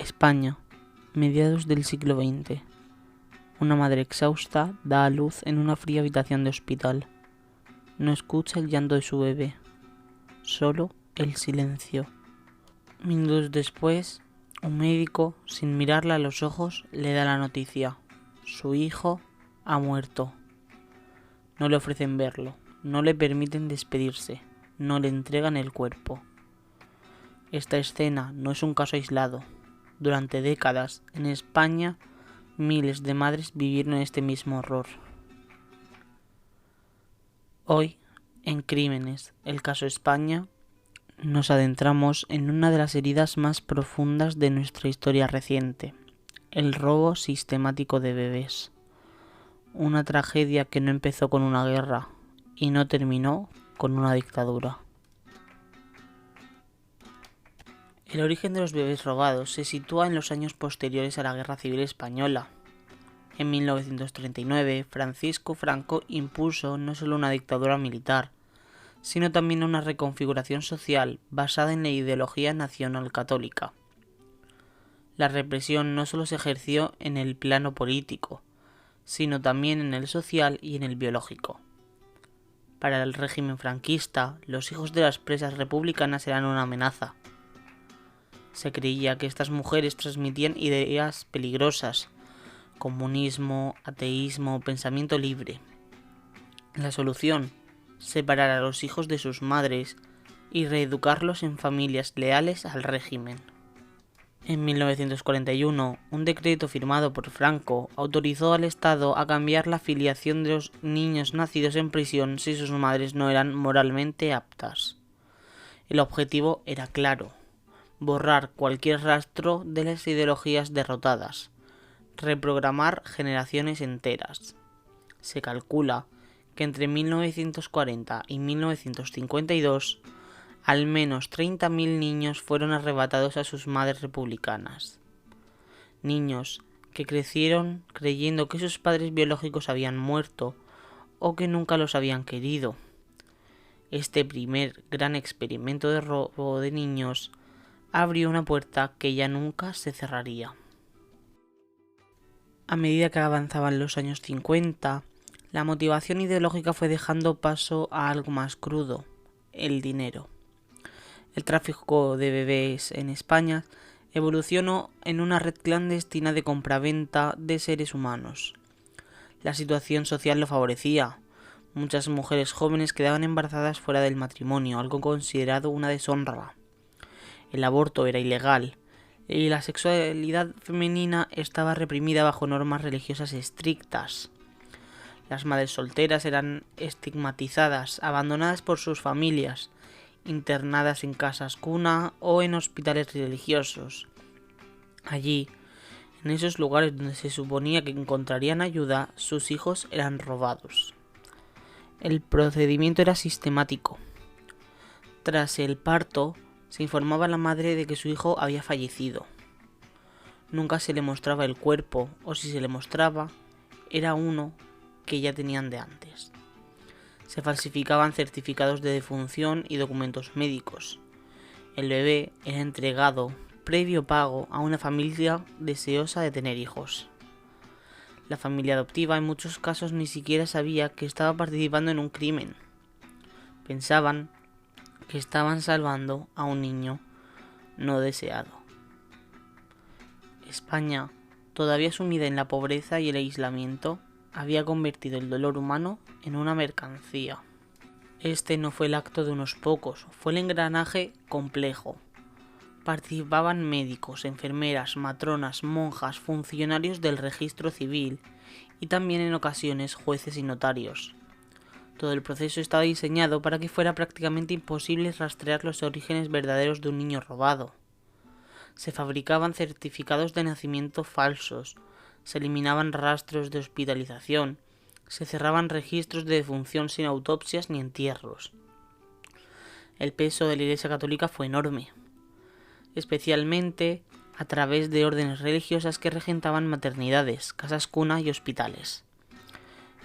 España, mediados del siglo XX. Una madre exhausta da a luz en una fría habitación de hospital. No escucha el llanto de su bebé, solo el silencio. Minutos después, un médico, sin mirarla a los ojos, le da la noticia. Su hijo ha muerto. No le ofrecen verlo, no le permiten despedirse, no le entregan el cuerpo. Esta escena no es un caso aislado. Durante décadas, en España, miles de madres vivieron este mismo horror. Hoy, en Crímenes, el caso España, nos adentramos en una de las heridas más profundas de nuestra historia reciente, el robo sistemático de bebés. Una tragedia que no empezó con una guerra y no terminó con una dictadura. El origen de los bebés robados se sitúa en los años posteriores a la Guerra Civil Española. En 1939, Francisco Franco impuso no solo una dictadura militar, sino también una reconfiguración social basada en la ideología nacional católica. La represión no solo se ejerció en el plano político, sino también en el social y en el biológico. Para el régimen franquista, los hijos de las presas republicanas eran una amenaza. Se creía que estas mujeres transmitían ideas peligrosas, comunismo, ateísmo, pensamiento libre. La solución: separar a los hijos de sus madres y reeducarlos en familias leales al régimen. En 1941, un decreto firmado por Franco autorizó al Estado a cambiar la filiación de los niños nacidos en prisión si sus madres no eran moralmente aptas. El objetivo era claro: borrar cualquier rastro de las ideologías derrotadas, reprogramar generaciones enteras. Se calcula que entre 1940 y 1952 al menos 30.000 niños fueron arrebatados a sus madres republicanas. Niños que crecieron creyendo que sus padres biológicos habían muerto o que nunca los habían querido. Este primer gran experimento de robo de niños abrió una puerta que ya nunca se cerraría. A medida que avanzaban los años 50, la motivación ideológica fue dejando paso a algo más crudo: el dinero. El tráfico de bebés en España evolucionó en una red clandestina de compraventa de seres humanos. La situación social lo favorecía. Muchas mujeres jóvenes quedaban embarazadas fuera del matrimonio, algo considerado una deshonra. El aborto era ilegal y la sexualidad femenina estaba reprimida bajo normas religiosas estrictas. Las madres solteras eran estigmatizadas, abandonadas por sus familias, internadas en casas cuna o en hospitales religiosos. Allí, en esos lugares donde se suponía que encontrarían ayuda, sus hijos eran robados. El procedimiento era sistemático. Tras el parto, se informaba a la madre de que su hijo había fallecido. Nunca se le mostraba el cuerpo, o si se le mostraba, era uno que ya tenían de antes. Se falsificaban certificados de defunción y documentos médicos. El bebé era entregado, previo pago, a una familia deseosa de tener hijos. La familia adoptiva en muchos casos ni siquiera sabía que estaba participando en un crimen. Pensaban que estaban salvando a un niño no deseado. España, todavía sumida en la pobreza y el aislamiento, había convertido el dolor humano en una mercancía. Este no fue el acto de unos pocos, fue el engranaje complejo. Participaban médicos, enfermeras, matronas, monjas, funcionarios del registro civil y también en ocasiones jueces y notarios. Todo el proceso estaba diseñado para que fuera prácticamente imposible rastrear los orígenes verdaderos de un niño robado. Se fabricaban certificados de nacimiento falsos, se eliminaban rastros de hospitalización, se cerraban registros de defunción sin autopsias ni entierros. El peso de la Iglesia Católica fue enorme, especialmente a través de órdenes religiosas que regentaban maternidades, casas cuna y hospitales.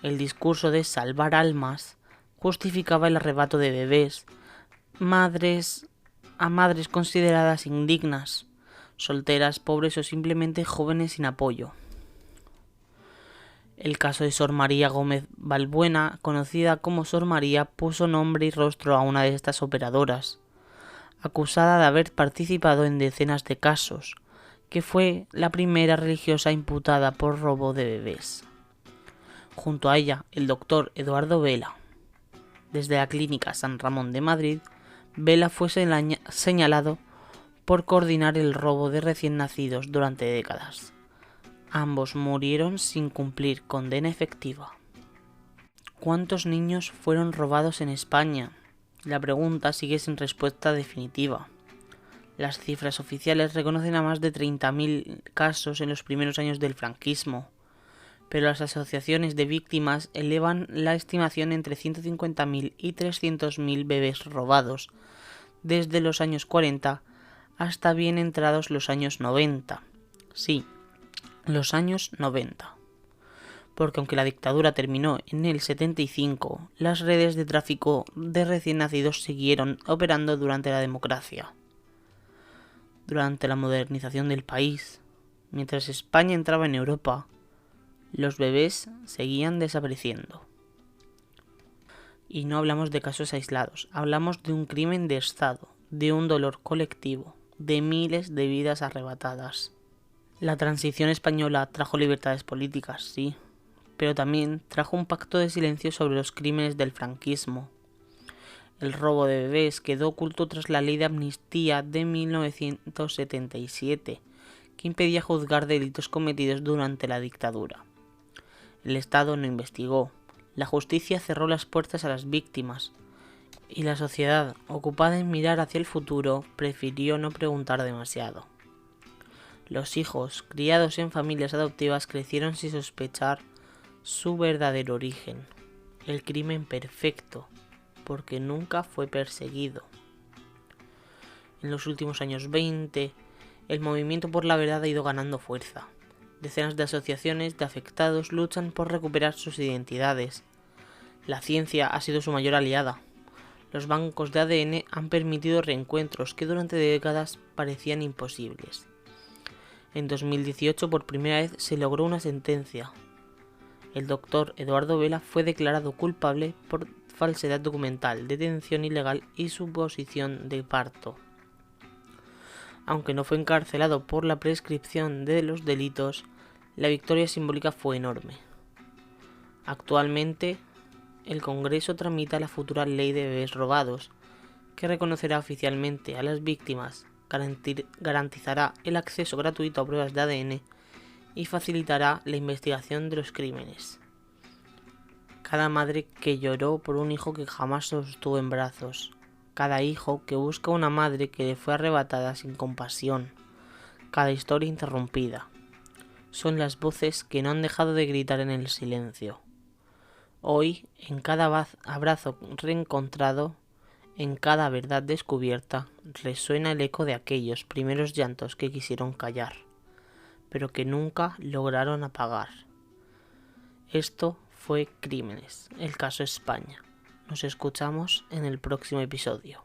El discurso de salvar almas justificaba el arrebato de bebés, a madres consideradas indignas, solteras, pobres o simplemente jóvenes sin apoyo. El caso de Sor María Gómez Balbuena, conocida como Sor María, puso nombre y rostro a una de estas operadoras, acusada de haber participado en decenas de casos, que fue la primera religiosa imputada por robo de bebés. Junto a ella, el doctor Eduardo Vela. Desde la Clínica San Ramón de Madrid, Vela fue señalado por coordinar el robo de recién nacidos durante décadas. Ambos murieron sin cumplir condena efectiva. ¿Cuántos niños fueron robados en España? La pregunta sigue sin respuesta definitiva. Las cifras oficiales reconocen a más de 30.000 casos en los primeros años del franquismo, pero las asociaciones de víctimas elevan la estimación entre 150.000 y 300.000 bebés robados desde los años 40 hasta bien entrados los años 90. Sí, los años 90. Porque aunque la dictadura terminó en el 75, las redes de tráfico de recién nacidos siguieron operando durante la democracia. Durante la modernización del país, mientras España entraba en Europa, los bebés seguían desapareciendo. Y no hablamos de casos aislados, hablamos de un crimen de Estado, de un dolor colectivo, de miles de vidas arrebatadas. La transición española trajo libertades políticas, sí, pero también trajo un pacto de silencio sobre los crímenes del franquismo. El robo de bebés quedó oculto tras la ley de amnistía de 1977, que impedía juzgar delitos cometidos durante la dictadura. El Estado no investigó, la justicia cerró las puertas a las víctimas, y la sociedad, ocupada en mirar hacia el futuro, prefirió no preguntar demasiado. Los hijos, criados en familias adoptivas, crecieron sin sospechar su verdadero origen, el crimen perfecto, porque nunca fue perseguido. En los últimos años 20, el movimiento por la verdad ha ido ganando fuerza. Decenas de asociaciones de afectados luchan por recuperar sus identidades. La ciencia ha sido su mayor aliada. Los bancos de ADN han permitido reencuentros que durante décadas parecían imposibles. En 2018, por primera vez, se logró una sentencia. El doctor Eduardo Vela fue declarado culpable por falsedad documental, detención ilegal y suposición de parto. Aunque no fue encarcelado por la prescripción de los delitos, la victoria simbólica fue enorme. Actualmente, el Congreso tramita la futura ley de bebés robados, que reconocerá oficialmente a las víctimas, garantizará el acceso gratuito a pruebas de ADN y facilitará la investigación de los crímenes. Cada madre que lloró por un hijo que jamás sostuvo en brazos, cada hijo que busca una madre que le fue arrebatada sin compasión, cada historia interrumpida, son las voces que no han dejado de gritar en el silencio. Hoy, en cada abrazo reencontrado, en cada verdad descubierta, resuena el eco de aquellos primeros llantos que quisieron callar, pero que nunca lograron apagar. Esto fue Crímenes, el caso España. Nos escuchamos en el próximo episodio.